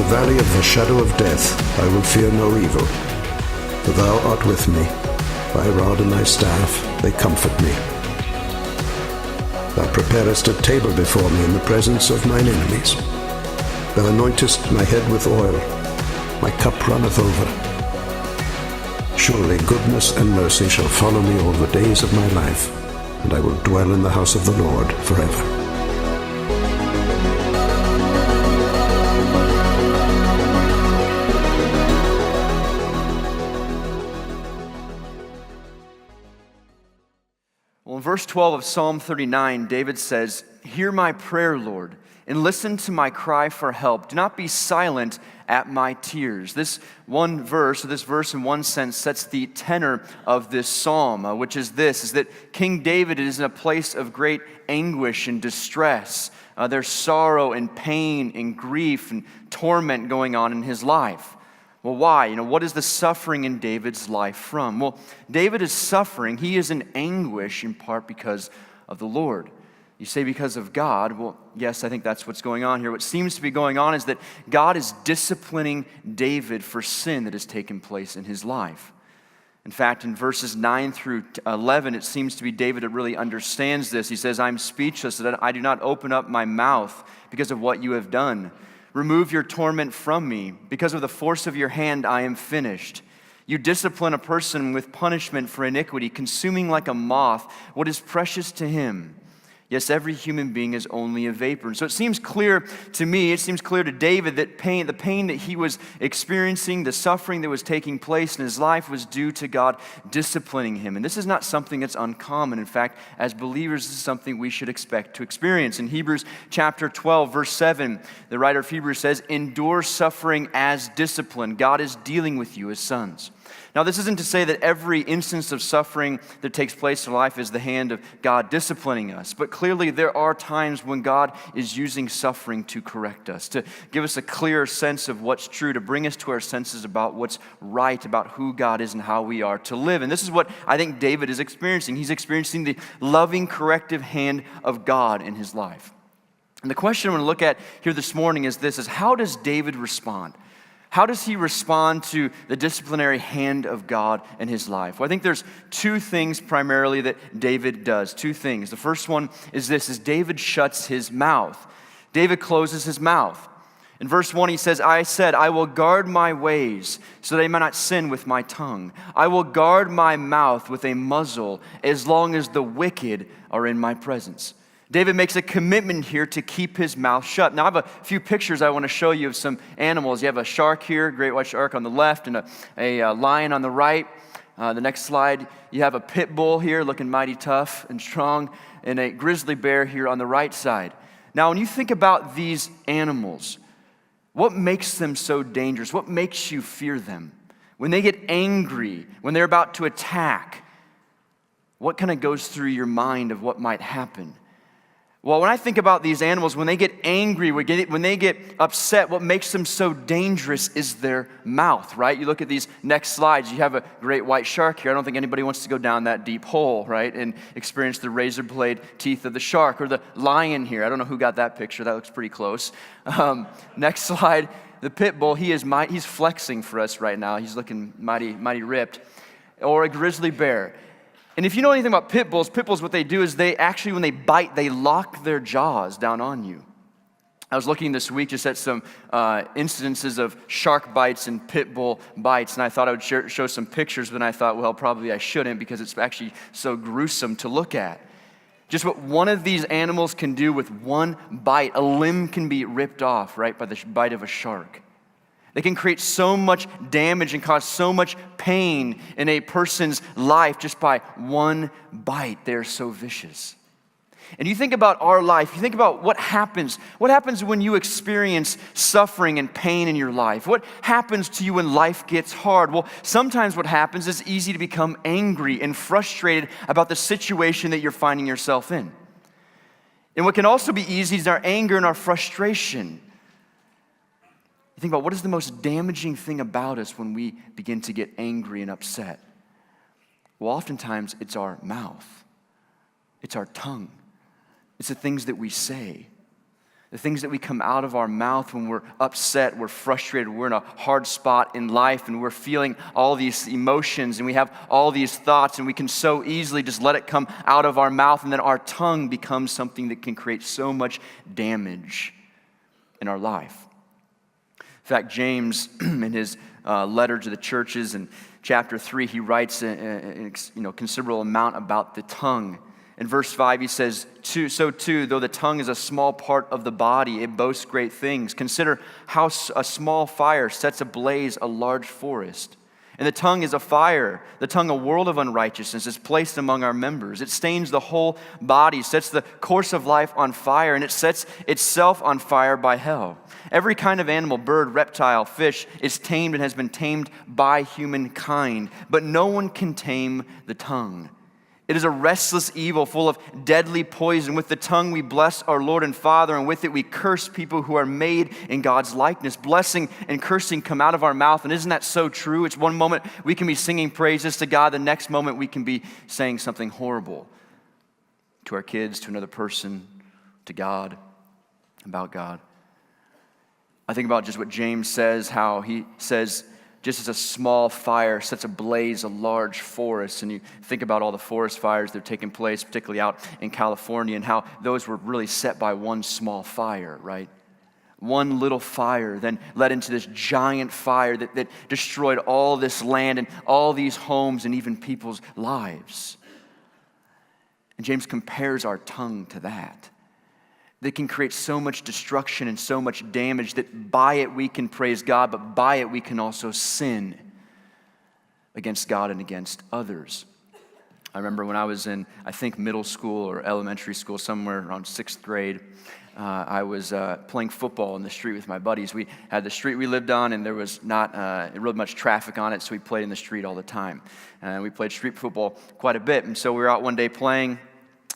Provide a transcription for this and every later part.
valley of the shadow of death, I will fear no evil. For thou art with me. Thy rod and thy staff, they comfort me. Thou preparest a table before me in the presence of mine enemies. Thou anointest my head with oil. My cup runneth over. Surely goodness and mercy shall follow me all the days of my life, and I will dwell in the house of the Lord forever. Well, in verse 12 of Psalm 39, David says, "Hear my prayer, Lord, and listen to my cry for help. Do not be silent at my tears." This verse in one sense sets the tenor of this psalm, which is that King David is in a place of great anguish and distress. There's sorrow and pain and grief and torment going on in his life. Well, why? What is the suffering in David's life from? Well, David is suffering. He is in anguish in part because of the Lord. You say because of God. Well, yes, I think that's what's going on here. What seems to be going on is that God is disciplining David for sin that has taken place in his life. In fact, in verses 9 through 11, it seems to be David that really understands this. He says, "I'm speechless, so that I do not open up my mouth because of what you have done. Remove your torment from me. Because of the force of your hand, I am finished. You discipline a person with punishment for iniquity, consuming like a moth what is precious to him. Yes, every human being is only a vapor." And so it seems clear to me, it seems clear to David that the pain that he was experiencing, the suffering that was taking place in his life was due to God disciplining him. And this is not something that's uncommon. In fact, as believers, this is something we should expect to experience. In Hebrews chapter 12, verse 7, the writer of Hebrews says, "Endure suffering as discipline." God is dealing with you as sons. Now, this isn't to say that every instance of suffering that takes place in life is the hand of God disciplining us, but clearly there are times when God is using suffering to correct us, to give us a clearer sense of what's true, to bring us to our senses about what's right, about who God is and how we are to live. And this is what I think David is experiencing. He's experiencing the loving, corrective hand of God in his life. And the question I want to look at here this morning is this, is how does David respond? How does he respond to the disciplinary hand of God in his life? Well, I think there's two things primarily that David does. Two things. The first one is this, is David shuts his mouth. David closes his mouth. In verse 1, he says, "I said, I will guard my ways so that I may not sin with my tongue. I will guard my mouth with a muzzle as long as the wicked are in my presence." David makes a commitment here to keep his mouth shut. Now, I have a few pictures I want to show you of some animals. You have a shark here, great white shark on the left, and a lion on the right. The next slide, you have a pit bull here looking mighty tough and strong, and a grizzly bear here on the right side. Now, when you think about these animals, what makes them so dangerous? What makes you fear them? When they get angry, when they're about to attack, what kind of goes through your mind of what might happen? Well, when I think about these animals, when they get angry, when they get upset, what makes them so dangerous is their mouth, right? You look at these next slides, you have a great white shark here. I don't think anybody wants to go down that deep hole, right, and experience the razor blade teeth of the shark. Or the lion here. I don't know who got that picture. That looks pretty close. Next slide, the pit bull. He's flexing for us right now. He's looking mighty ripped. Or a grizzly bear. And if you know anything about pit bulls, what they do is they actually, when they bite, they lock their jaws down on you. I was looking this week just at some incidences of shark bites and pit bull bites, and I thought I would show some pictures, but I thought, well, probably I shouldn't because it's actually so gruesome to look at. Just what one of these animals can do with one bite, a limb can be ripped off, right, by the bite of a shark. They can create so much damage and cause so much pain in a person's life just by one bite. They're so vicious. And you think about our life, you think about what happens when you experience suffering and pain in your life. What happens to you when life gets hard? Well, sometimes what happens is easy to become angry and frustrated about the situation that you're finding yourself in. And what can also be easy is our anger and our frustration. You think about what is the most damaging thing about us when we begin to get angry and upset? Well, oftentimes it's our mouth. It's our tongue. It's the things that we say. The things that we come out of our mouth when we're upset, we're frustrated, we're in a hard spot in life, and we're feeling all these emotions, and we have all these thoughts, and we can so easily just let it come out of our mouth, and then our tongue becomes something that can create so much damage in our life. In fact, James, in his letter to the churches in chapter 3, he writes a considerable amount about the tongue. In verse 5, he says, so too, though the tongue is a small part of the body, it boasts great things. Consider how a small fire sets ablaze a large forest. And the tongue is a fire, the tongue a world of unrighteousness is placed among our members. It stains the whole body, sets the course of life on fire, and it sets itself on fire by hell. Every kind of animal, bird, reptile, fish is tamed and has been tamed by humankind, but no one can tame the tongue. It is a restless evil full of deadly poison. With the tongue we bless our Lord and Father, and with it we curse people who are made in God's likeness. Blessing and cursing come out of our mouth, and isn't that so true? It's one moment we can be singing praises to God, the next moment we can be saying something horrible to our kids, to another person, to God, about God. I think about just what James says, how he says, just as a small fire sets ablaze a large forest, and you think about all the forest fires that have taken place, particularly out in California, and how those were really set by one small fire, right? One little fire then led into this giant fire that destroyed all this land and all these homes and even people's lives. And James compares our tongue to that. That can create so much destruction and so much damage that by it we can praise God, but by it we can also sin against God and against others. I remember when I was in, I think, middle school or elementary school, somewhere around 6th grade, I was playing football in the street with my buddies. We had the street we lived on, and there was not real much traffic on it, so we played in the street all the time. And we played street football quite a bit, and so we were out one day playing,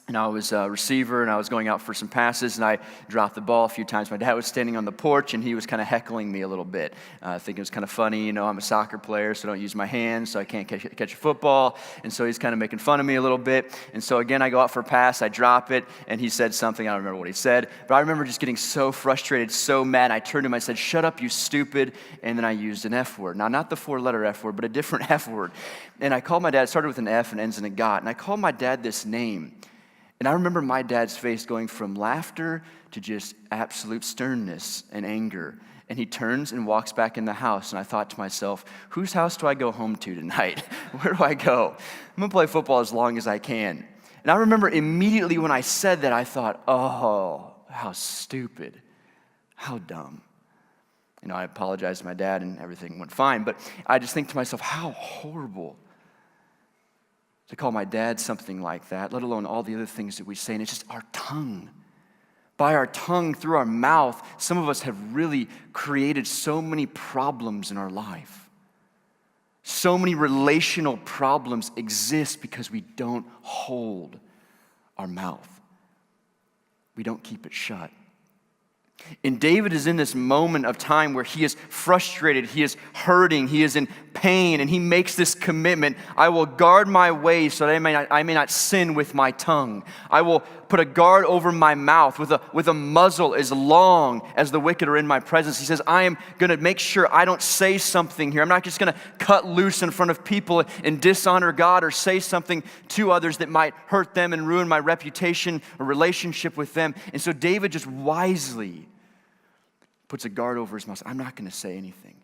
and I was a receiver, and I was going out for some passes, and I dropped the ball a few times. My dad was standing on the porch, and he was kind of heckling me a little bit. I think it was kind of funny. You know, I'm a soccer player, so I don't use my hands, so I can't catch a football. And so he's kind of making fun of me a little bit. And so again, I go out for a pass, I drop it, and he said something. I don't remember what he said, but I remember just getting so frustrated, so mad. I turned to him, I said, "Shut up, you stupid." And then I used an F word. Now, not the 4-letter F word, but a different F word. And I called my dad, it started with an F and ends in a got. And I called my dad this name. And I remember my dad's face going from laughter to just absolute sternness and anger. And he turns and walks back in the house. And I thought to myself, whose house do I go home to tonight? Where do I go? I'm going to play football as long as I can. And I remember immediately when I said that, I thought, oh, how stupid, how dumb. You know, I apologized to my dad and everything went fine. But I just think to myself, how horrible to call my dad something like that, let alone all the other things that we say. And it's just our tongue. By our tongue, through our mouth, some of us have really created so many problems in our life. So many relational problems exist because we don't hold our mouth. We don't keep it shut. And David is in this moment of time where he is frustrated, he is hurting, he is in pain, and he makes this commitment: I will guard my ways so that I may not sin with my tongue. I will put a guard over my mouth with a muzzle as long as the wicked are in my presence. He says, I am going to make sure I don't say something here. I'm not just going to cut loose in front of people and dishonor God or say something to others that might hurt them and ruin my reputation or relationship with them. And so David just wisely puts a guard over his mouth. I'm not going to say anything.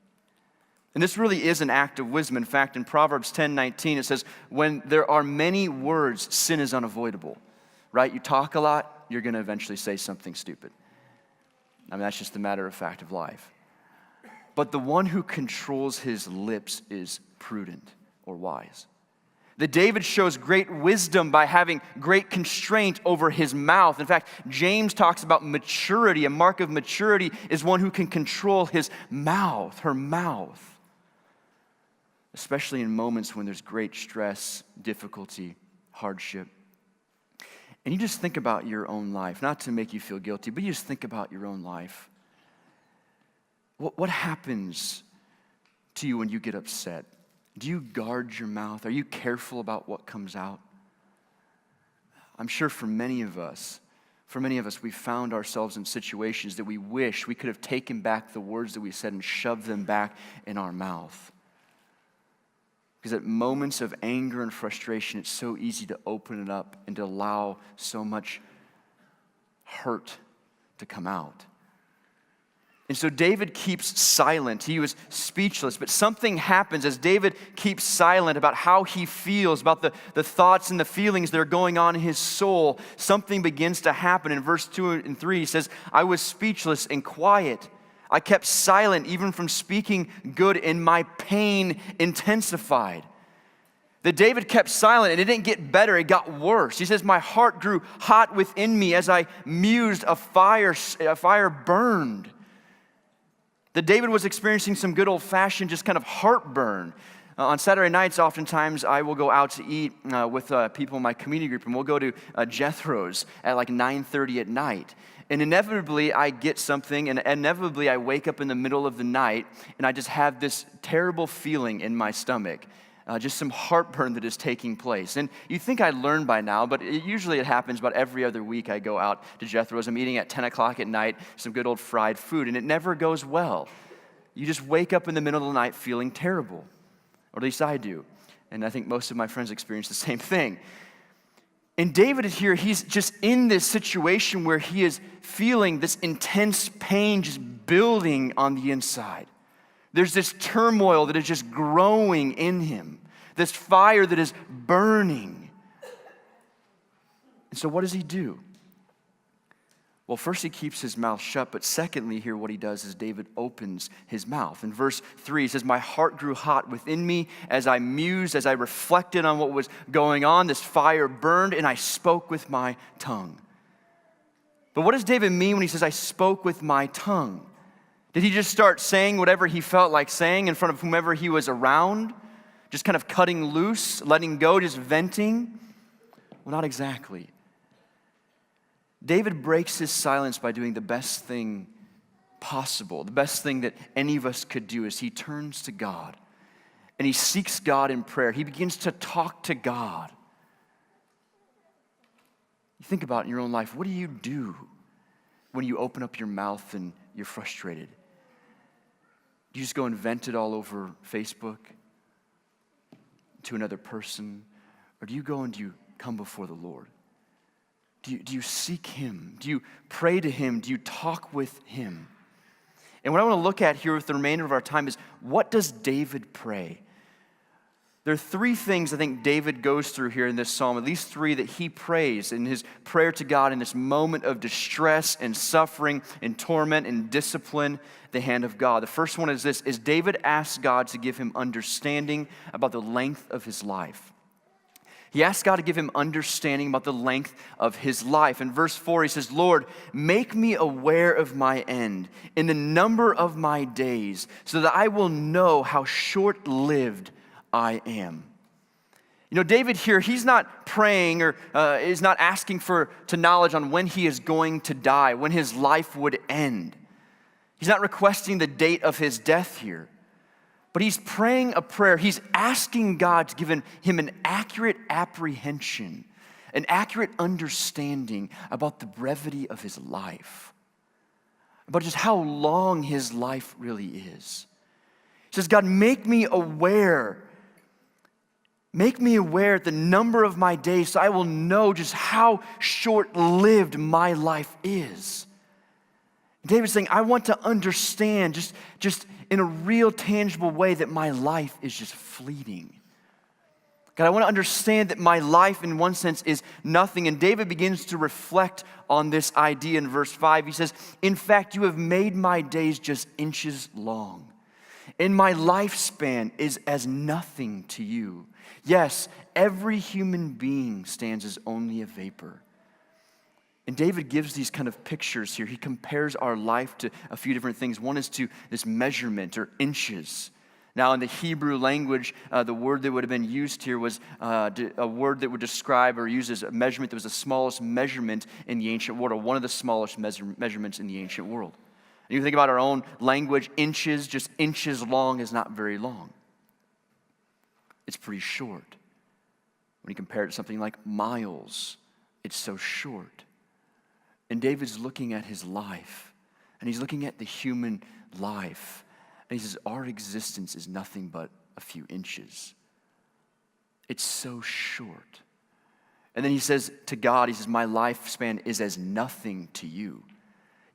And this really is an act of wisdom. In fact, in Proverbs 10:19, it says, when there are many words, sin is unavoidable. Right? You talk a lot, you're going to eventually say something stupid. I mean, that's just the matter of fact of life. But the one who controls his lips is prudent or wise. That David shows great wisdom by having great constraint over his mouth. In fact, James talks about maturity. A mark of maturity is one who can control his mouth, her mouth. Especially in moments when there's great stress, difficulty, hardship. And you just think about your own life, not to make you feel guilty, but you just think about your own life. What happens to you when you get upset? Do you guard your mouth? Are you careful about what comes out? I'm sure for many of us, For many of us, we found ourselves in situations that we wish we could have taken back the words that we said and shoved them back in our mouth. Because at moments of anger and frustration, it's so easy to open it up and to allow so much hurt to come out. And so David keeps silent. He was speechless, but something happens as David keeps silent about how he feels, about the thoughts and the feelings that are going on in his soul. Something begins to happen. In verse 2 and 3, he says, I was speechless and quiet. I kept silent even from speaking good, and my pain intensified. That David kept silent, and it didn't get better, it got worse. He says, my heart grew hot within me as I mused, a fire burned. That David was experiencing some good old-fashioned just kind of heartburn. On Saturday nights, oftentimes, I will go out to eat with people in my community group, and we'll go to Jethro's at like 9:30 at night. And inevitably, I get something, and inevitably, I wake up in the middle of the night, and I just have this terrible feeling in my stomach. Just some heartburn that is taking place. And you think I'd learn by now, but usually it happens about every other week I go out to Jethro's. I'm eating at 10 o'clock at night, some good old fried food, and it never goes well. You just wake up in the middle of the night feeling terrible, or at least I do. And I think most of my friends experience the same thing. And David is here, he's just in this situation where he is feeling this intense pain just building on the inside. There's this turmoil that is just growing in him, this fire that is burning. And so what does he do? Well, first he keeps his mouth shut, but secondly here what he does is David opens his mouth. In verse 3 he says, my heart grew hot within me as I mused, as I reflected on what was going on. This fire burned and I spoke with my tongue. But what does David mean when he says, I spoke with my tongue? Did he just start saying whatever he felt like saying in front of whomever he was around? Just kind of cutting loose, letting go, just venting? Well, not exactly. David breaks his silence by doing the best thing possible. The best thing that any of us could do is he turns to God and he seeks God in prayer. He begins to talk to God. You think about it in your own life. What do you do when you open up your mouth and you're frustrated? Do you just go and vent it all over Facebook to another person? Or do you go and do you come before the Lord? Do you seek Him? Do you pray to Him? Do you talk with Him? And what I want to look at here with the remainder of our time is, what does David pray? There are three things I think David goes through here in this psalm, at least three that he prays in his prayer to God in this moment of distress and suffering and torment and discipline, the hand of God. The first one is this, is David asks God to give him understanding about the length of his life. He asks God to give him understanding about the length of his life. In verse 4, he says, Lord, make me aware of my end in the number of my days so that I will know how short-lived I am. You know, David here, he's not praying or is not asking to knowledge on when he is going to die, when his life would end. He's not requesting the date of his death here. But he's praying a prayer. He's asking God to give him an accurate apprehension, an accurate understanding about the brevity of his life, about just how long his life really is. He says, God, make me aware. Make me aware at the number of my days so I will know just how short-lived my life is. David's saying, I want to understand just in a real tangible way that my life is just fleeting. God, I want to understand that my life in one sense is nothing. And David begins to reflect on this idea in verse 5. He says, in fact, you have made my days just inches long, and my lifespan is as nothing to you. Yes, every human being stands as only a vapor. And David gives these kind of pictures here. He compares our life to a few different things. One is to this measurement or inches. Now, in the Hebrew language, the word that would have been used here was a word that would describe or use as a measurement that was the smallest measurement in the ancient world, or one of the smallest measurements in the ancient world. And you think about our own language, inches, just inches long is not very long. It's pretty short. When you compare it to something like miles, it's so short. And David's looking at his life, and he's looking at the human life, and he says, our existence is nothing but a few inches. It's so short. And then he says to God, he says, my lifespan is as nothing to you.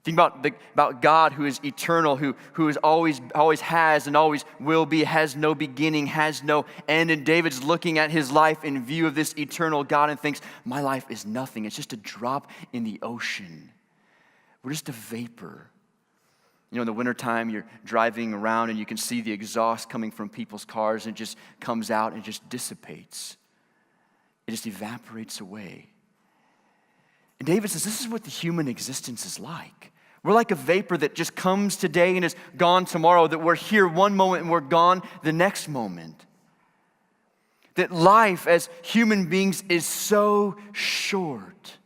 Think about God, who is eternal, who is always has and always will be, has no beginning, has no end. And David's looking at his life in view of this eternal God and thinks, my life is nothing. It's just a drop in the ocean. We're just a vapor. You know, in the wintertime, you're driving around and you can see the exhaust coming from people's cars, and it just comes out and just dissipates. It just evaporates away. And David says, this is what the human existence is like. We're like a vapor that just comes today and is gone tomorrow, that we're here one moment and we're gone the next moment. That life as human beings is so short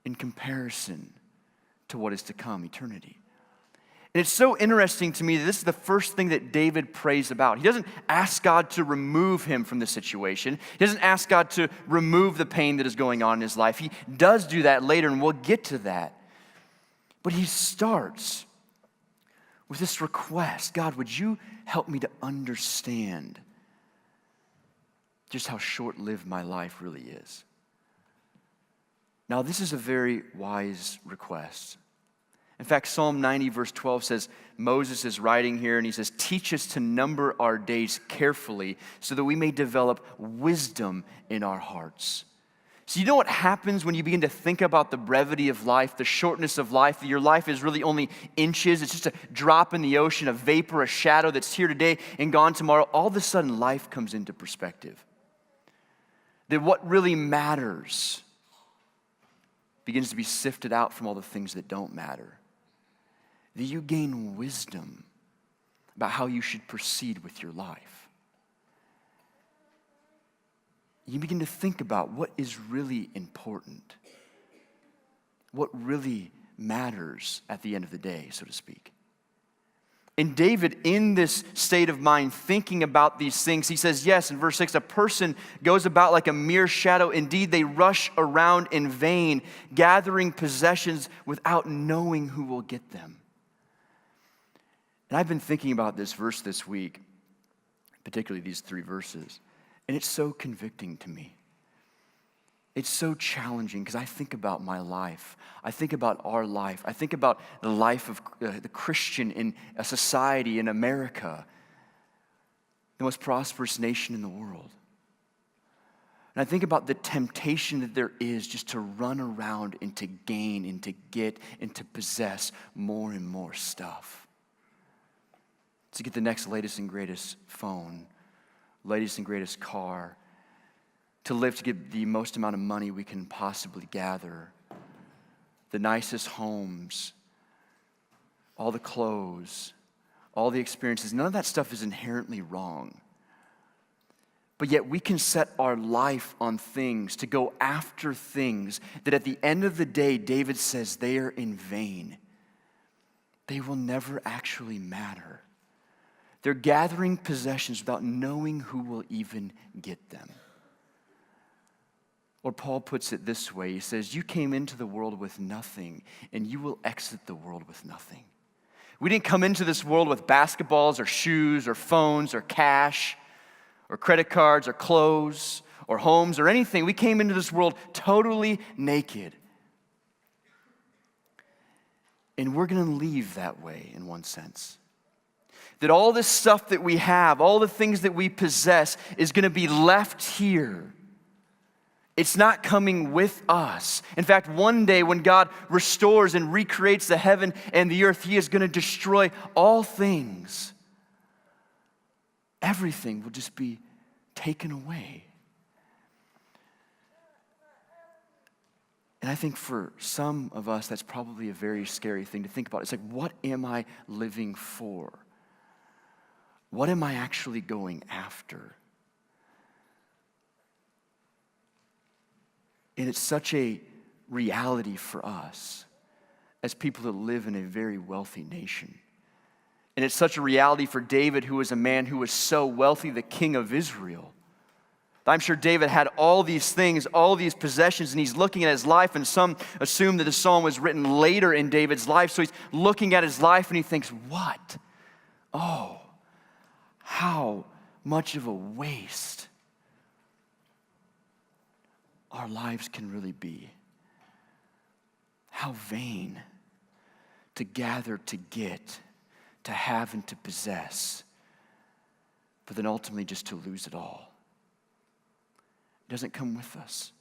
in comparison to what is to come, eternity. And it's so interesting to me that this is the first thing that David prays about. He doesn't ask God to remove him from the situation. He doesn't ask God to remove the pain that is going on in his life. He does do that later, and we'll get to that. But he starts with this request. God, would you help me to understand just how short-lived my life really is? Now, this is a very wise request. In fact, Psalm 90 verse 12 says, Moses is writing here and he says, teach us to number our days carefully so that we may develop wisdom in our hearts. So you know what happens when you begin to think about the brevity of life, the shortness of life, that your life is really only inches, it's just a drop in the ocean, a vapor, a shadow that's here today and gone tomorrow. All of a sudden, life comes into perspective. That what really matters begins to be sifted out from all the things that don't matter. That you gain wisdom about how you should proceed with your life. You begin to think about what is really important, what really matters at the end of the day, so to speak. And David, in this state of mind, thinking about these things, he says, yes, in verse 6, a person goes about like a mere shadow. Indeed, they rush around in vain, gathering possessions without knowing who will get them. And I've been thinking about this verse this week, particularly these 3 verses, and it's so convicting to me. It's so challenging because I think about my life. I think about our life. I think about the life of the Christian in a society in America, the most prosperous nation in the world. And I think about the temptation that there is just to run around and to gain and to get and to possess more and more stuff. To get the next latest and greatest phone, latest and greatest car, to live to get the most amount of money we can possibly gather, the nicest homes, all the clothes, all the experiences. None of that stuff is inherently wrong. But yet we can set our life on things, to go after things that at the end of the day, David says they are in vain. They will never actually matter. They're gathering possessions without knowing who will even get them. Or Paul puts it this way. He says, you came into the world with nothing, and you will exit the world with nothing. We didn't come into this world with basketballs or shoes or phones or cash or credit cards or clothes or homes or anything. We came into this world totally naked. And we're going to leave that way in one sense. That all this stuff that we have, all the things that we possess is going to be left here. It's not coming with us. In fact, one day when God restores and recreates the heaven and the earth, He is going to destroy all things. Everything will just be taken away. And I think for some of us, that's probably a very scary thing to think about. It's like, what am I living for? What am I actually going after? And it's such a reality for us as people that live in a very wealthy nation. And it's such a reality for David, who was a man who was so wealthy, the king of Israel. I'm sure David had all these things, all these possessions, and he's looking at his life, and some assume that the psalm was written later in David's life, so he's looking at his life and he thinks, what? Oh, how much of a waste our lives can really be. How vain to gather, to get, to have, and to possess, but then ultimately just to lose it all. It doesn't come with us.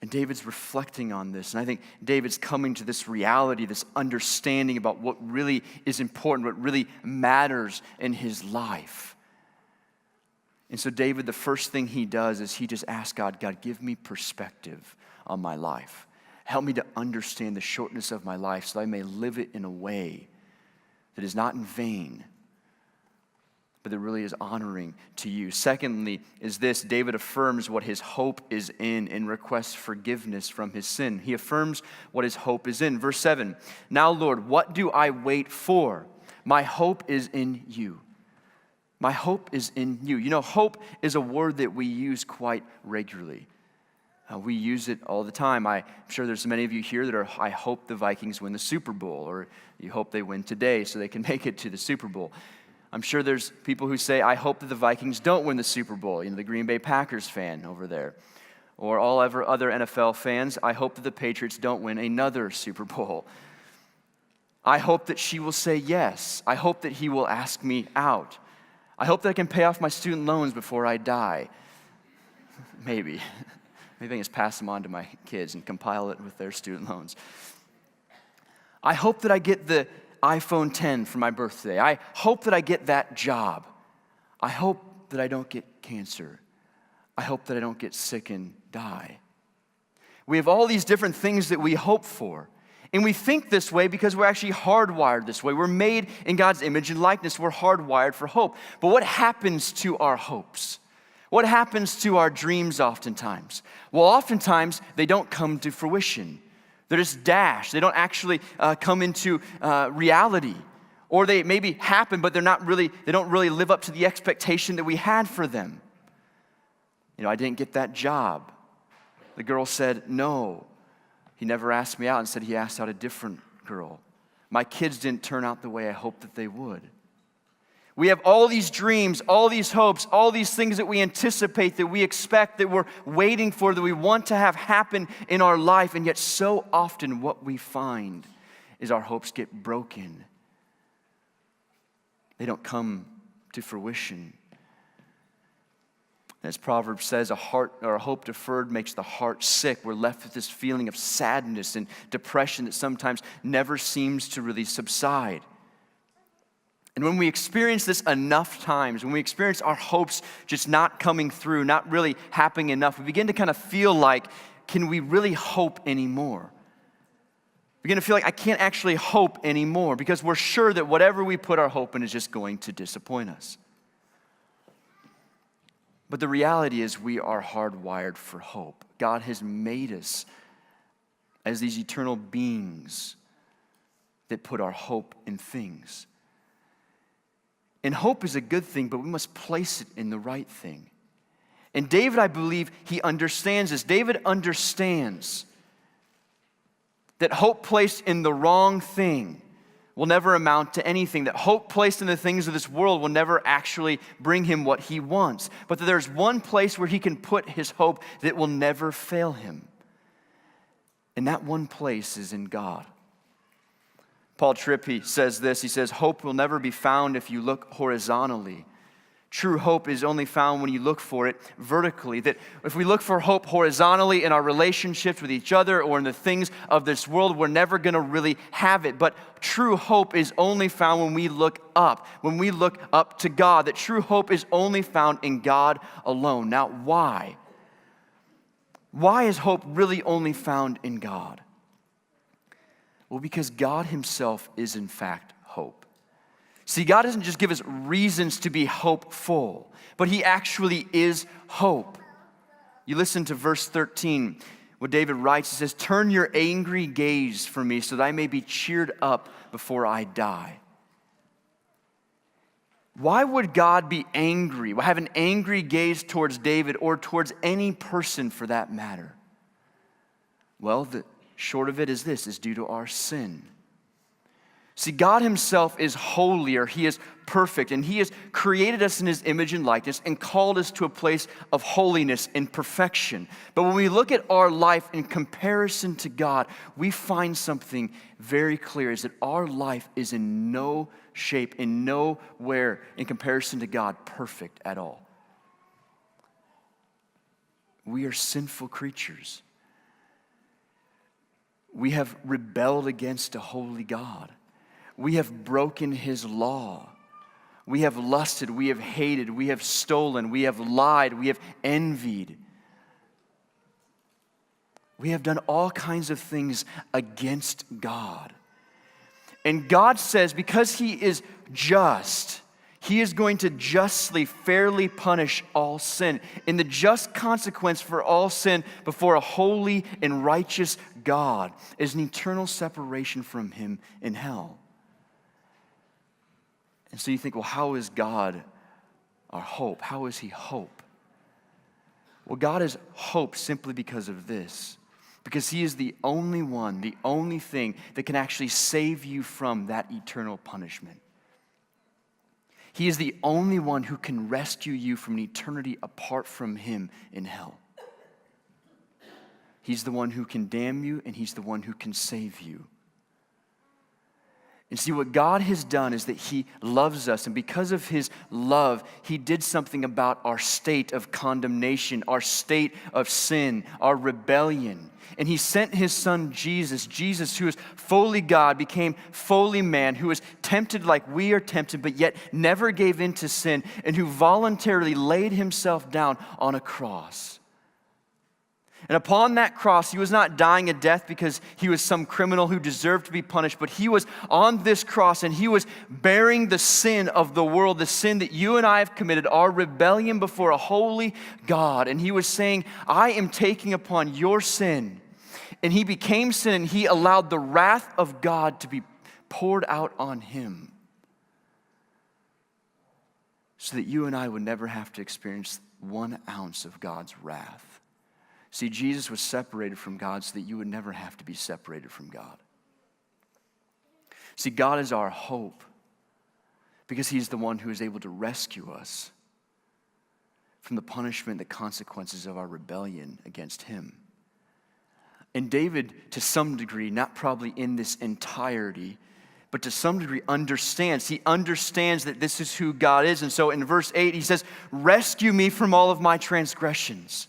And David's reflecting on this, and I think David's coming to this reality, this understanding about what really is important, what really matters in his life. And so David, the first thing he does is he just asks God, give me perspective on my life. Help me to understand the shortness of my life so that I may live it in a way that is not in vain, but that really is honoring to you. Secondly is this: David affirms what his hope is in and requests forgiveness from his sin. He affirms what his hope is in. Verse 7, now Lord, what do I wait for? My hope is in you. My hope is in you. You know, hope is a word that we use quite regularly. We use it all the time. I'm sure there's many of you here that are, I hope the Vikings win the Super Bowl, or you hope they win today so they can make it to the Super Bowl. I'm sure there's people who say, I hope that the Vikings don't win the Super Bowl. You know, the Green Bay Packers fan over there. Or all other NFL fans, I hope that the Patriots don't win another Super Bowl. I hope that she will say yes. I hope that he will ask me out. I hope that I can pay off my student loans before I die. Maybe. Maybe I can just pass them on to my kids and compile it with their student loans. I hope that I get the iPhone 10 for my birthday. I hope that I get that job. I hope that I don't get cancer. I hope that I don't get sick and die. We have all these different things that we hope for. And we think this way because we're actually hardwired this way. We're made in God's image and likeness. We're hardwired for hope. But what happens to our hopes? What happens to our dreams oftentimes? Well, oftentimes they don't come to fruition. They're just dashed. They don't actually come into reality. Or they maybe happen, but they don't really live up to the expectation that we had for them. You know, I didn't get that job. The girl said no. He never asked me out. Instead, he asked out a different girl. My kids didn't turn out the way I hoped that they would. We have all these dreams, all these hopes, all these things that we anticipate, that we expect, that we're waiting for, that we want to have happen in our life. And yet so often what we find is our hopes get broken. They don't come to fruition. As Proverbs says, a hope deferred makes the heart sick. We're left with this feeling of sadness and depression that sometimes never seems to really subside. And when we experience this enough times, when we experience our hopes just not coming through, not really happening enough, we begin to kind of feel like, can we really hope anymore? We begin to feel like I can't actually hope anymore because we're sure that whatever we put our hope in is just going to disappoint us. But the reality is we are hardwired for hope. God has made us as these eternal beings that put our hope in things. And hope is a good thing, but we must place it in the right thing. And David, I believe, he understands this. David understands that hope placed in the wrong thing will never amount to anything, that hope placed in the things of this world will never actually bring him what he wants, but that there's one place where he can put his hope that will never fail him. And that one place is in God. Paul Tripp, he says this, he says, hope will never be found if you look horizontally. True hope is only found when you look for it vertically. That if we look for hope horizontally in our relationships with each other or in the things of this world, we're never going to really have it. But true hope is only found when we look up to God. That true hope is only found in God alone. Now, why? Why is hope really only found in God? Well, because God himself is in fact hope. See, God doesn't just give us reasons to be hopeful, but he actually is hope. You listen to verse 13, what David writes, he says, turn your angry gaze from me so that I may be cheered up before I die. Why would God be angry, have an angry gaze towards David or towards any person for that matter? Well, the short of it is this, is due to our sin. See, God himself is holier, he is perfect, and he has created us in his image and likeness and called us to a place of holiness and perfection. But when we look at our life in comparison to God, we find something very clear, is that our life is in no shape, in nowhere in comparison to God, perfect at all. We are sinful creatures. We have rebelled against a holy God. We have broken his law. We have lusted, we have hated, we have stolen, we have lied, we have envied. We have done all kinds of things against God. And God says, because he is just, he is going to justly, fairly punish all sin. And the just consequence for all sin before a holy and righteous God is an eternal separation from him in hell. And so you think, well, how is God our hope? How is he hope? Well, God is hope simply because of this. Because he is the only one, the only thing that can actually save you from that eternal punishment. He is the only one who can rescue you from an eternity apart from him in hell. He's the one who can damn you, and he's the one who can save you. And see, what God has done is that he loves us, and because of his love, he did something about our state of condemnation, our state of sin, our rebellion. And he sent his son Jesus, who is fully God, became fully man, who was tempted like we are tempted, but yet never gave in to sin, and who voluntarily laid himself down on a cross. And upon that cross, he was not dying a death because he was some criminal who deserved to be punished, but he was on this cross and he was bearing the sin of the world, the sin that you and I have committed, our rebellion before a holy God. And he was saying, I am taking upon your sin. And he became sin and he allowed the wrath of God to be poured out on him so that you and I would never have to experience 1 ounce of God's wrath. See, Jesus was separated from God so that you would never have to be separated from God. See, God is our hope because he's the one who is able to rescue us from the punishment, the consequences of our rebellion against him. And David, to some degree, not probably in this entirety, but to some degree understands. He understands that this is who God is. And so in verse 8, he says, rescue me from all of my transgressions.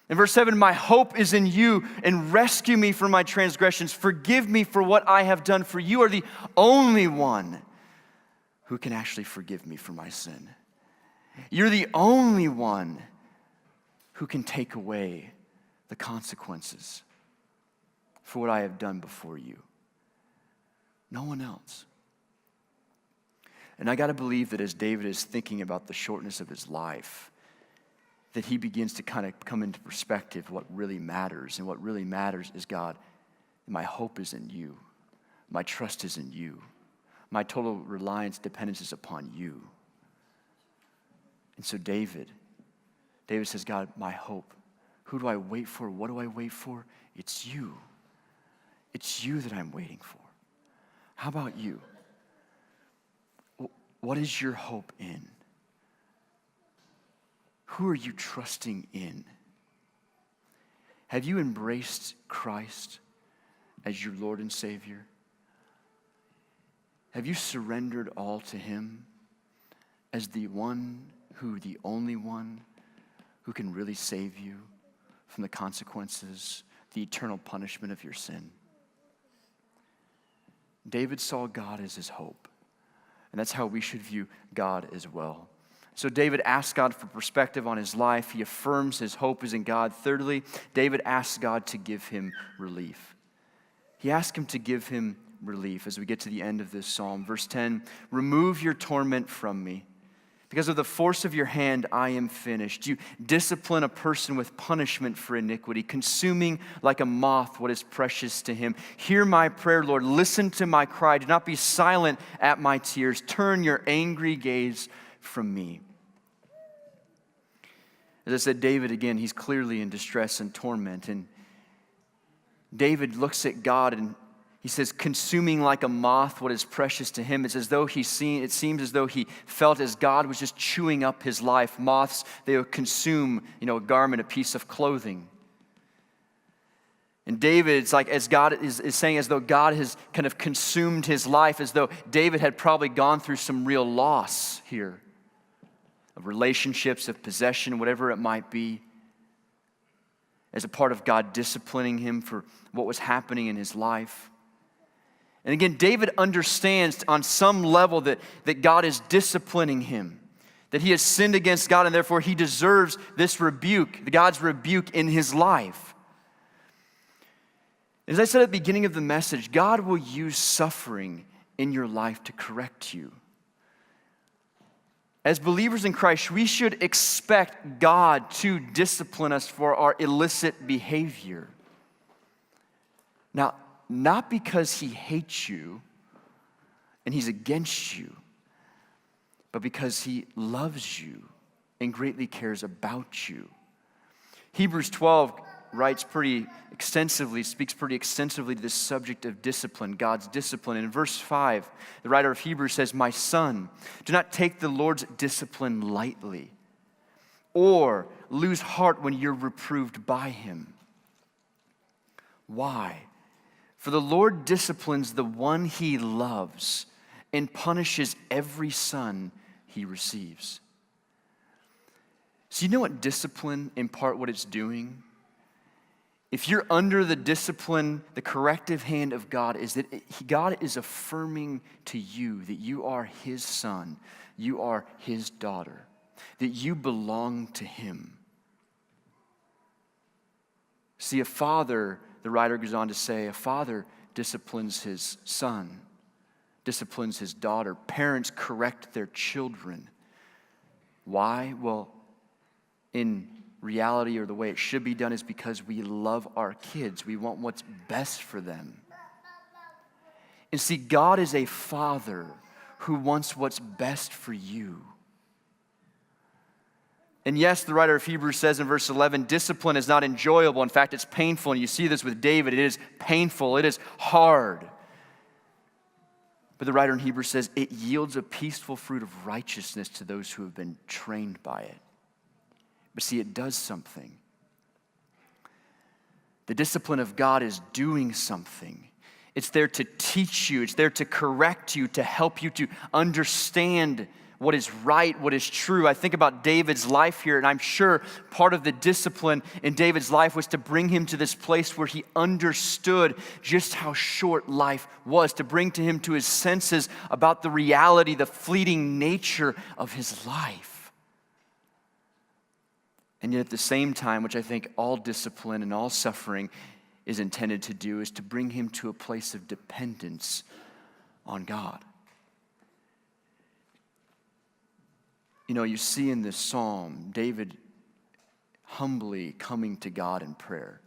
In verse 7, my hope is in you, and rescue me from my transgressions. Forgive me for what I have done, for you are the only one who can actually forgive me for my sin. You're the only one who can take away the consequences for what I have done before you. No one else. And I got to believe that as David is thinking about the shortness of his life, that he begins to kind of come into perspective what really matters. And what really matters is, God, my hope is in you. My trust is in you. My total reliance, dependence is upon you. And so David says, God, my hope. Who do I wait for? What do I wait for? It's you. It's you that I'm waiting for. How about you? What is your hope in? Who are you trusting in? Have you embraced Christ as your Lord and Savior? Have you surrendered all to him as the only one who can really save you from the consequences, the eternal punishment of your sin? David saw God as his hope, and that's how we should view God as well. So David asks God for perspective on his life. He affirms his hope is in God. Thirdly, David asks God to give him relief. He asks him to give him relief as we get to the end of this psalm. Verse 10, remove your torment from me, Because of the force of your hand, I am finished. You discipline a person with punishment for iniquity, consuming like a moth what is precious to him. Hear my prayer, Lord. Listen to my cry. Do not be silent at my tears. Turn your angry gaze from me. As I said, David, again, he's clearly in distress and torment. And David looks at God and he says, consuming like a moth what is precious to him. It's as though it seems as though he felt as God was just chewing up his life. Moths, they would consume, a garment, a piece of clothing. And David, it's like as God is saying, as though God has kind of consumed his life, as though David had probably gone through some real loss here of relationships, of possession, whatever it might be, as a part of God disciplining him for what was happening in his life. And again, David understands on some level that God is disciplining him, that he has sinned against God and therefore he deserves this rebuke, God's rebuke in his life. As I said at the beginning of the message, God will use suffering in your life to correct you. As believers in Christ, we should expect God to discipline us for our illicit behavior. Now, not because he hates you and he's against you, but because he loves you and greatly cares about you. Hebrews 12 speaks pretty extensively to this subject of discipline, God's discipline. In verse 5, the writer of Hebrews says, "My son, do not take the Lord's discipline lightly, or lose heart when you're reproved by him." Why? For the Lord disciplines the one he loves and punishes every son he receives. So you know what discipline, in part what it's doing? If you're under the discipline, the corrective hand of God is that God is affirming to you that you are his son, you are his daughter, that you belong to him. See, a father, the writer goes on to say, a father disciplines his son, disciplines his daughter. Parents correct their children. Why? Well, in reality, or the way it should be done, is because we love our kids. We want what's best for them. And see, God is a father who wants what's best for you. And yes, the writer of Hebrews says in verse 11, discipline is not enjoyable. In fact, it's painful. And you see this with David. It is painful. It is hard. But the writer in Hebrews says it yields a peaceful fruit of righteousness to those who have been trained by it. But see, it does something. The discipline of God is doing something. It's there to teach you. It's there to correct you, to help you to understand what is right, what is true. I think about David's life here, and I'm sure part of the discipline in David's life was to bring him to this place where he understood just how short life was, to bring to him to his senses about the reality, the fleeting nature of his life. And yet at the same time, which I think all discipline and all suffering is intended to do, is to bring him to a place of dependence on God. You see in this psalm, David humbly coming to God in prayer.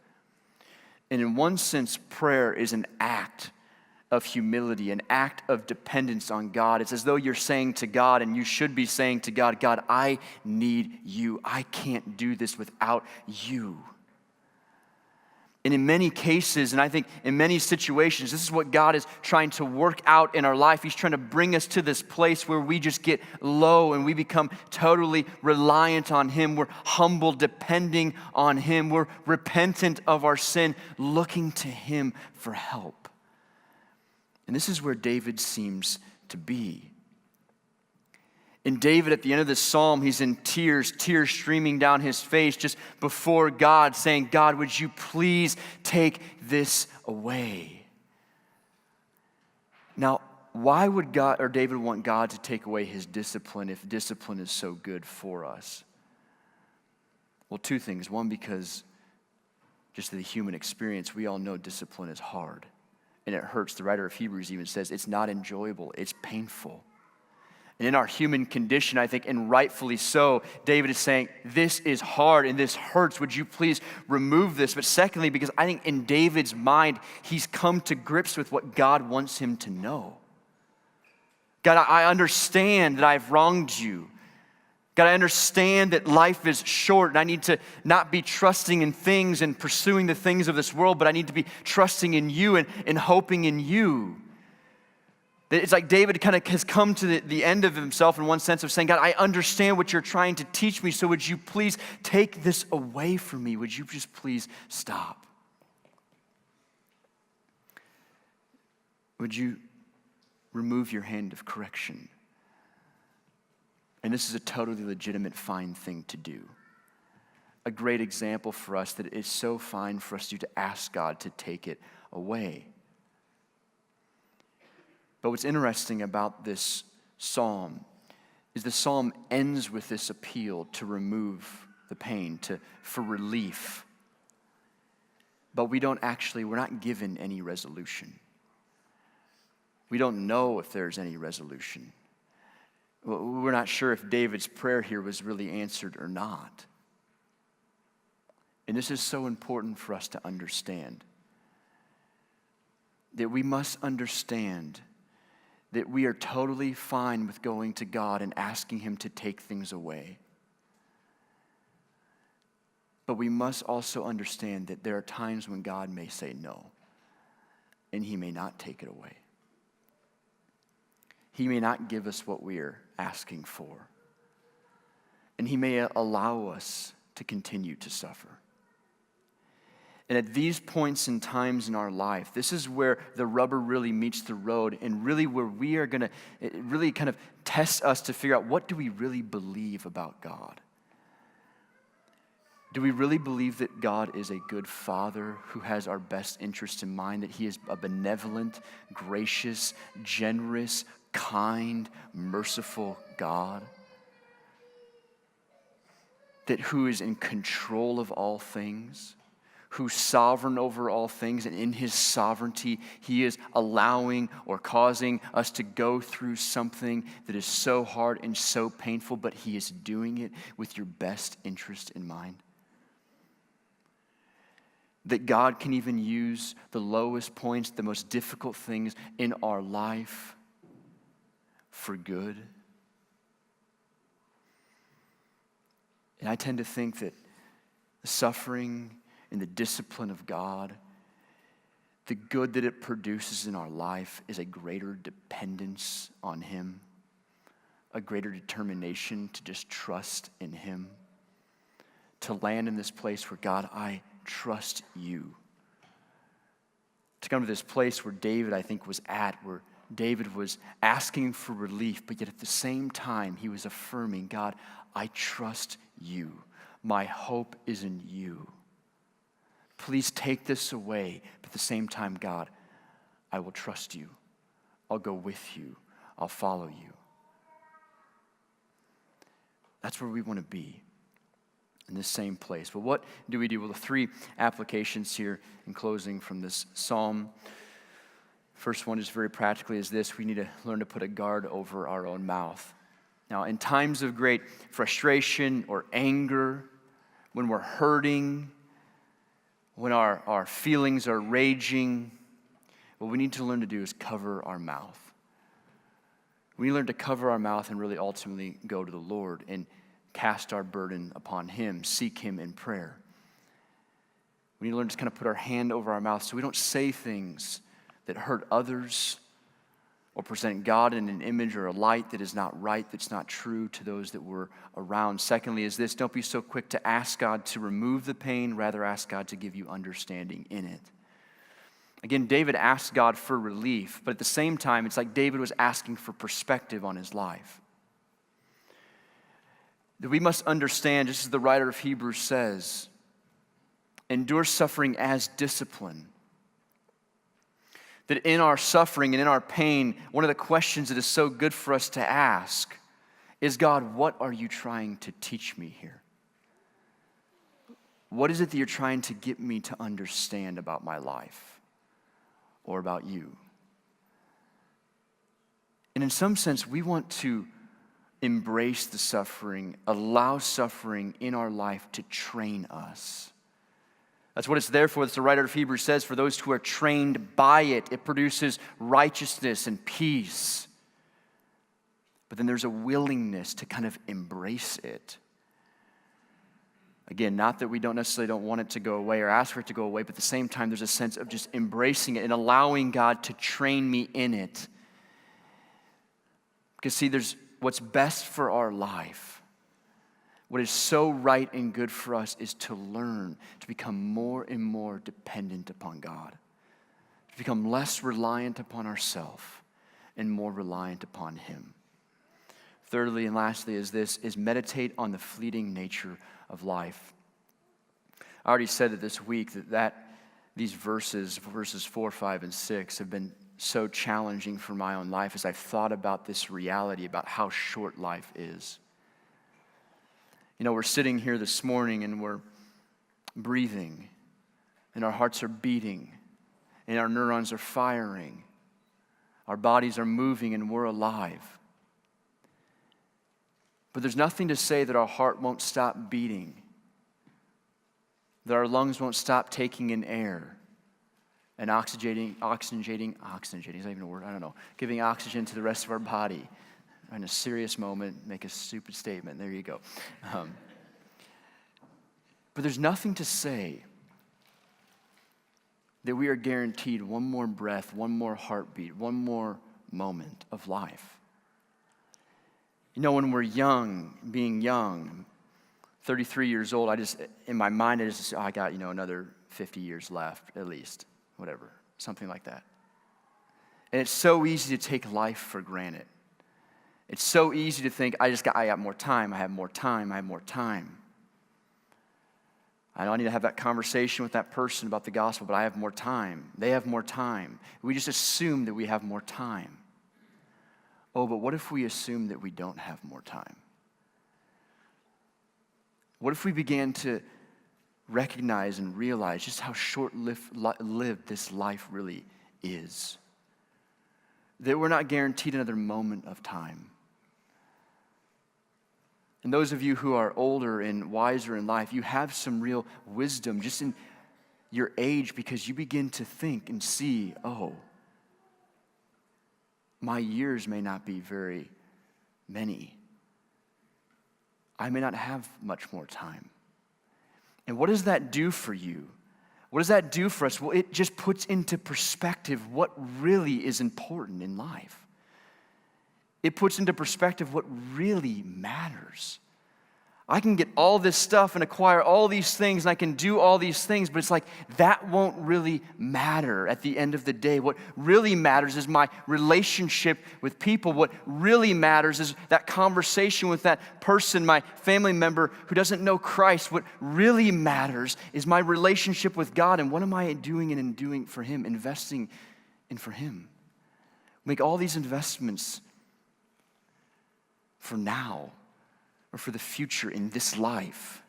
And in one sense, prayer is an act of humility, an act of dependence on God. It's as though you're saying to God, and you should be saying to God, God, I need you. I can't do this without you. And in many cases, and I think in many situations, this is what God is trying to work out in our life. He's trying to bring us to this place where we just get low and we become totally reliant on him. We're humble, depending on him. We're repentant of our sin, looking to him for help. And this is where David seems to be. And David, at the end of this psalm, he's in tears streaming down his face just before God, saying, God, would you please take this away? Now, why would God or David want God to take away his discipline if discipline is so good for us? Well, two things. One, because just the human experience, we all know discipline is hard and it hurts. The writer of Hebrews even says it's not enjoyable, it's painful. And in our human condition, I think, and rightfully so, David is saying, this is hard and this hurts. Would you please remove this? But secondly, because I think in David's mind, he's come to grips with what God wants him to know. God, I understand that I've wronged you. God, I understand that life is short and I need to not be trusting in things and pursuing the things of this world, but I need to be trusting in you and hoping in you. It's like David kind of has come to the end of himself in one sense of saying, God, I understand what you're trying to teach me, so would you please take this away from me? Would you just please stop? Would you remove your hand of correction? And this is a totally legitimate, fine thing to do. A great example for us that it is so fine for us to ask God to take it away. But what's interesting about this psalm is the psalm ends with this appeal to remove the pain, for relief. But we're not given any resolution. We don't know if there's any resolution. We're not sure if David's prayer here was really answered or not. And this is so important for us to understand. That we must understand that we are totally fine with going to God and asking him to take things away. But we must also understand that there are times when God may say no, and he may not take it away. He may not give us what we are asking for. And he may allow us to continue to suffer. And at these points in times in our life, this is where the rubber really meets the road, and really where we are going to really kind of test us to figure out, what do we really believe about God? Do we really believe that God is a good Father who has our best interest in mind, that he is a benevolent, gracious, generous, kind, merciful God? That who is in control of all things? Who's sovereign over all things, and in his sovereignty, he is allowing or causing us to go through something that is so hard and so painful, but he is doing it with your best interest in mind. That God can even use the lowest points, the most difficult things in our life for good. And I tend to think that the suffering in the discipline of God, the good that it produces in our life is a greater dependence on him, a greater determination to just trust in him, to land in this place where, God, I trust you. To come to this place where David, I think, was at, where David was asking for relief, but yet at the same time, he was affirming, God, I trust you. My hope is in you. Please take this away. But at the same time, God, I will trust you. I'll go with you. I'll follow you. That's where we want to be, in this same place. But what do we do? Well, the three applications here in closing from this psalm. First one is very practically is this: we need to learn to put a guard over our own mouth. Now, in times of great frustration or anger, when we're hurting, when our feelings are raging, what we need to learn to do is cover our mouth. We learn to cover our mouth and really ultimately go to the Lord and cast our burden upon him, seek him in prayer. We need to learn to kind of put our hand over our mouth so we don't say things that hurt others or present God in an image or a light that is not right, that's not true to those that we're around. Secondly is this: don't be so quick to ask God to remove the pain, rather ask God to give you understanding in it. Again, David asked God for relief, but at the same time, it's like David was asking for perspective on his life. That we must understand, just as the writer of Hebrews says, endure suffering as discipline. That in our suffering and in our pain, one of the questions that is so good for us to ask is, God, what are you trying to teach me here? What is it that you're trying to get me to understand about my life or about you? And in some sense, we want to embrace the suffering, allow suffering in our life to train us. That's what it's there for. That's the writer of Hebrews says, for those who are trained by it, it produces righteousness and peace. But then there's a willingness to kind of embrace it. Again, not that we don't necessarily want it to go away or ask for it to go away, but at the same time, there's a sense of just embracing it and allowing God to train me in it. Because see, there's what's best for our life. What is so right and good for us is to learn to become more and more dependent upon God, to become less reliant upon ourselves and more reliant upon Him. Thirdly and lastly is meditate on the fleeting nature of life. I already said it this week that these verses 4, 5, and 6 have been so challenging for my own life as I've thought about this reality about how short life is. You know, we're sitting here this morning and we're breathing and our hearts are beating and our neurons are firing. Our bodies are moving and we're alive. But there's nothing to say that our heart won't stop beating, that our lungs won't stop taking in air and oxygenating, is that even a word? I don't know. Giving oxygen to the rest of our body. In a serious moment, make a stupid statement. There you go. But there's nothing to say that we are guaranteed one more breath, one more heartbeat, one more moment of life. You know, when we're being young, 33 years old, in my mind, I got, another 50 years left, at least, whatever, something like that. And it's so easy to take life for granted. It's so easy to think, I got more time, I have more time. I don't need to have that conversation with that person about the gospel, but I have more time. They have more time. We just assume that we have more time. Oh, but what if we assume that we don't have more time? What if we began to recognize and realize just how short-lived this life really is? That we're not guaranteed another moment of time. And those of you who are older and wiser in life, you have some real wisdom just in your age because you begin to think and see, oh, my years may not be very many. I may not have much more time. And what does that do for you? What does that do for us? Well, it just puts into perspective what really is important in life. It puts into perspective what really matters. I can get all this stuff and acquire all these things, and I can do all these things, but it's like that won't really matter at the end of the day. What really matters is my relationship with people. What really matters is that conversation with that person, my family member who doesn't know Christ. What really matters is my relationship with God, and what am I doing for Him, investing in for Him. Make all these investments for now or for the future in this life.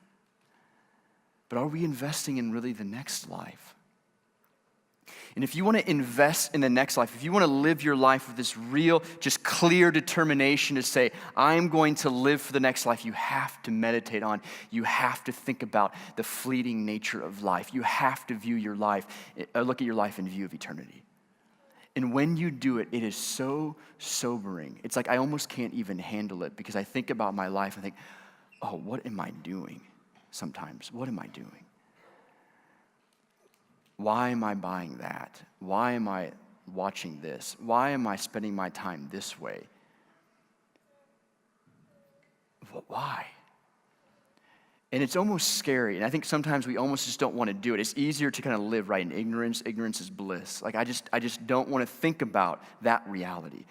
But are we investing in really the next life? And if you want to invest in the next life, if you want to live your life with this real, just clear determination to say, I'm going to live for the next life, you have to meditate on, you have to think about the fleeting nature of life. You have to view your life, look at your life in view of eternity. And when you do it, it is so sobering. It's like I almost can't even handle it because I think about my life and think, oh, what am I doing sometimes? What am I doing? Why am I buying that? Why am I watching this? Why am I spending my time this way? Why? And it's almost scary. And I think sometimes we almost just don't want to do it. It's easier to kind of live right in ignorance. Ignorance is bliss. Like I just don't want to think about that reality.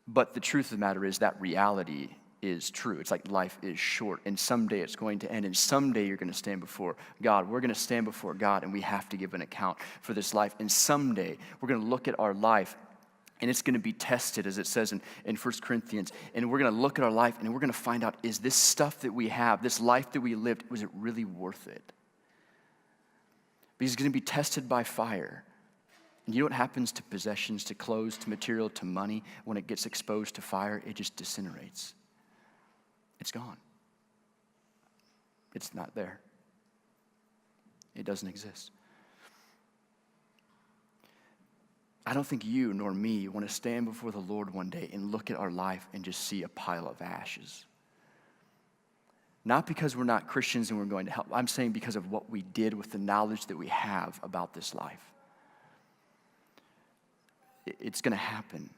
But the truth of the matter is that reality is true. It's like life is short, and someday it's going to end, and someday you're going to stand before God. We're going to stand before God, and we have to give an account for this life. And someday we're going to look at our life, and it's going to be tested, as it says in 1 Corinthians. And we're going to look at our life, and we're going to find out, is this stuff that we have, this life that we lived, was it really worth it? Because it's going to be tested by fire. And you know what happens to possessions, to clothes, to material, to money? When it gets exposed to fire, it just disintegrates. It's gone. It's not there. It doesn't exist. I don't think you nor me want to stand before the Lord one day and look at our life and just see a pile of ashes. Not because we're not Christians and we're going to help. I'm saying because of what we did with the knowledge that we have about this life. It's going to happen.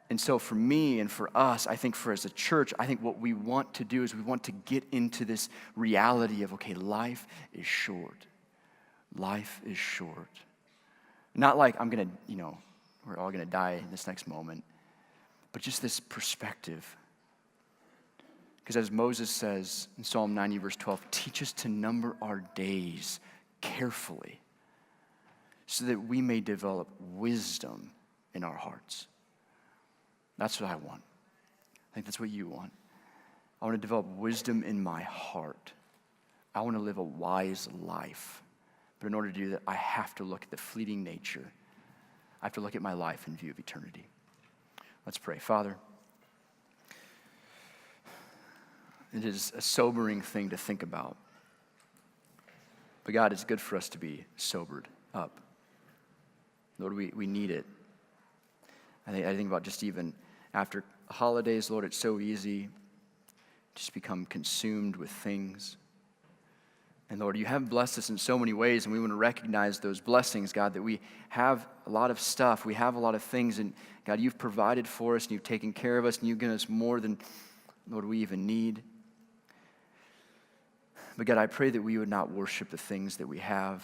And so for me and for us, I think for as a church, I think what we want to do is we want to get into this reality of, okay, life is short. Life is short. Not like I'm going to, we're all going to die in this next moment, but just this perspective. Because as Moses says in Psalm 90, verse 12, teach us to number our days carefully so that we may develop wisdom in our hearts. That's what I want. I think that's what you want. I want to develop wisdom in my heart. I want to live a wise life. But in order to do that, I have to look at the fleeting nature. I have to look at my life in view of eternity. Let's pray. Father, it is a sobering thing to think about. But God, it's good for us to be sobered up. Lord, we need it. I think about just even after holidays, Lord, it's so easy to just become consumed with things. And Lord, you have blessed us in so many ways, and we want to recognize those blessings, God, that we have a lot of stuff, we have a lot of things, and God, you've provided for us, and you've taken care of us, and you've given us more than, Lord, we even need. But God, I pray that we would not worship the things that we have,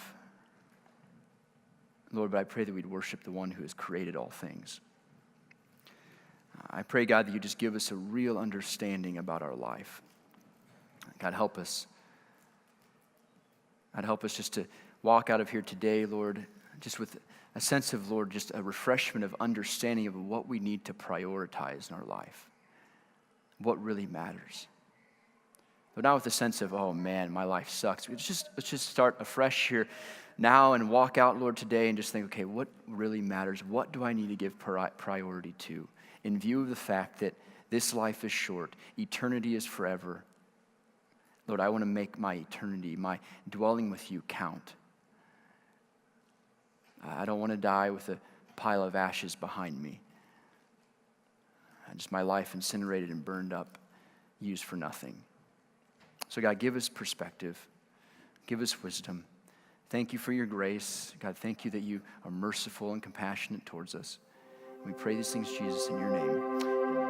Lord, but I pray that we'd worship the one who has created all things. I pray, God, that you just give us a real understanding about our life. God, help us. God, help us just to walk out of here today, Lord, just with a sense of, Lord, just a refreshment of understanding of what we need to prioritize in our life, what really matters. But not with the sense of, oh man, my life sucks. Let's just start afresh here now and walk out, Lord, today and just think, okay, what really matters? What do I need to give priority to in view of the fact that this life is short, eternity is forever? Lord, I want to make my eternity, my dwelling with you count. I don't want to die with a pile of ashes behind me. Just my life incinerated and burned up, used for nothing. So God, give us perspective. Give us wisdom. Thank you for your grace. God, thank you that you are merciful and compassionate towards us. We pray these things, Jesus, in your name.